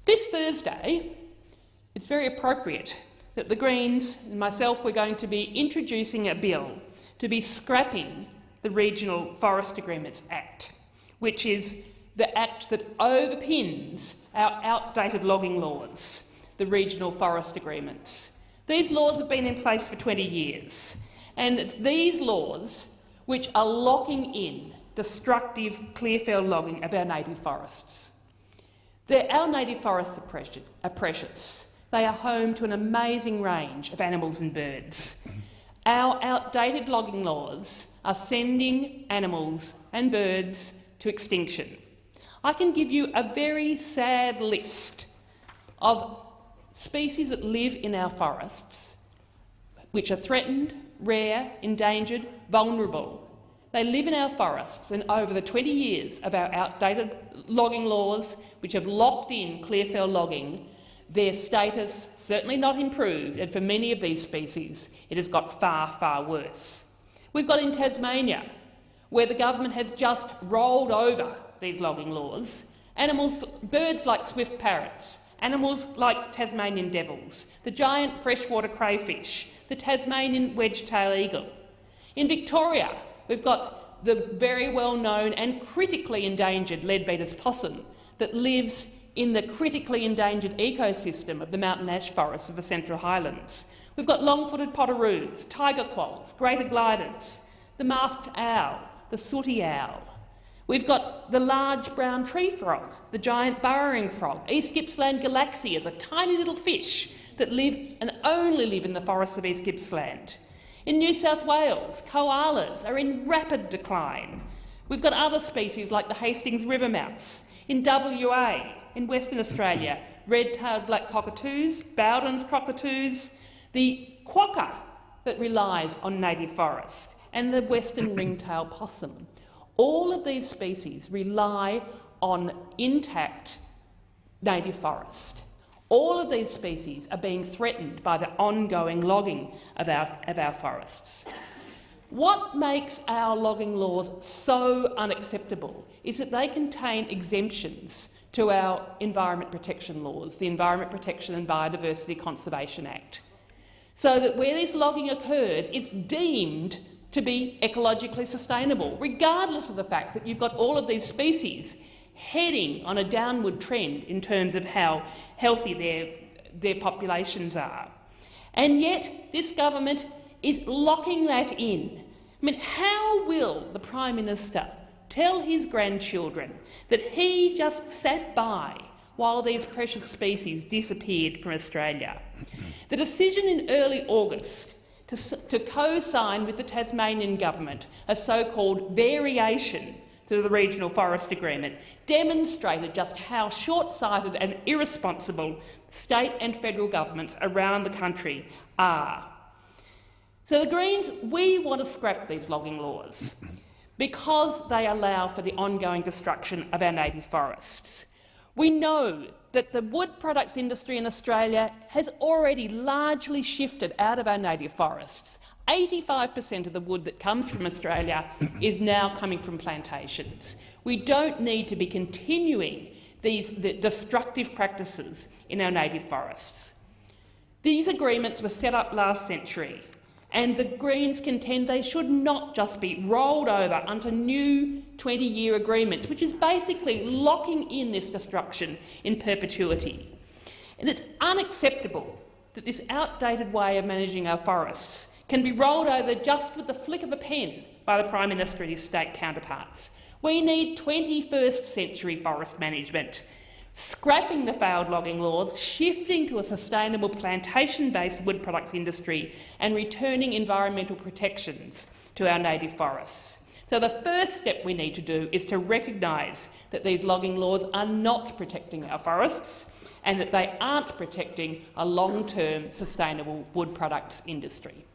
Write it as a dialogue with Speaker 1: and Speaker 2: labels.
Speaker 1: This Thursday, it's very appropriate that the Greens and myself were going to be introducing a bill to be scrapping the Regional Forest Agreements Act, which is the act that overpins our outdated logging laws, the regional forest agreements. These laws have been in place for 20 years, and it's these laws which are locking in destructive clearfield logging of our native forests. Our native forests are precious. They are home to an amazing range of animals and birds. Our outdated logging laws are sending animals and birds to extinction. I can give you a very sad list of species that live in our forests which are threatened, rare, endangered, vulnerable. They live in our forests, and over the 20 years of our outdated logging laws, which have locked in clearfield logging, their status certainly not improved, and for many of these species it has got far, far worse. We've got in Tasmania, where the government has just rolled over these logging laws, birds like swift parrots, animals like Tasmanian devils, the giant freshwater crayfish, the Tasmanian wedge-tailed eagle. In Victoria, we've got the very well-known and critically endangered Leadbeater's possum that lives in the critically endangered ecosystem of the mountain ash forests of the Central Highlands. We've got long-footed potoroos, tiger quolls, greater gliders, the masked owl, the sooty owl. We've got the large brown tree frog, the giant burrowing frog, East Gippsland galaxias, a tiny little fish that live and only live in the forests of East Gippsland. In New South Wales, koalas are in rapid decline. We've got other species like the Hastings river mouse. In WA, in Western Australia, red-tailed black cockatoos, Bowden's cockatoos, the quokka that relies on native forest, and the western ringtail possum. All of these species rely on intact native forest. All of these species are being threatened by the ongoing logging of our forests. What makes our logging laws so unacceptable is that they contain exemptions to our environment protection laws, the Environment Protection and Biodiversity Conservation Act, so that where this logging occurs, it's deemed to be ecologically sustainable, regardless of the fact that you've got all of these species heading on a downward trend in terms of how healthy their populations are. And yet this government is locking that in. I mean, how will the Prime Minister tell his grandchildren that he just sat by while these precious species disappeared from Australia? The decision in early August to co-sign with the Tasmanian government a so-called variation to the Regional Forest Agreement demonstrated just how short-sighted and irresponsible state and federal governments around the country are. So the Greens, we want to scrap these logging laws because they allow for the ongoing destruction of our native forests. We know that the wood products industry in Australia has already largely shifted out of our native forests. 85% of the wood that comes from Australia is now coming from plantations. We don't need to be continuing the destructive practices in our native forests. These agreements were set up last century, and the Greens contend they should not just be rolled over onto new 20-year agreements, which is basically locking in this destruction in perpetuity. And it's unacceptable that this outdated way of managing our forests can be rolled over just with the flick of a pen by the Prime Minister and his state counterparts. We need 21st century forest management, scrapping the failed logging laws, shifting to a sustainable plantation-based wood products industry and returning environmental protections to our native forests. So the first step we need to do is to recognise that these logging laws are not protecting our forests and that they aren't protecting a long-term sustainable wood products industry.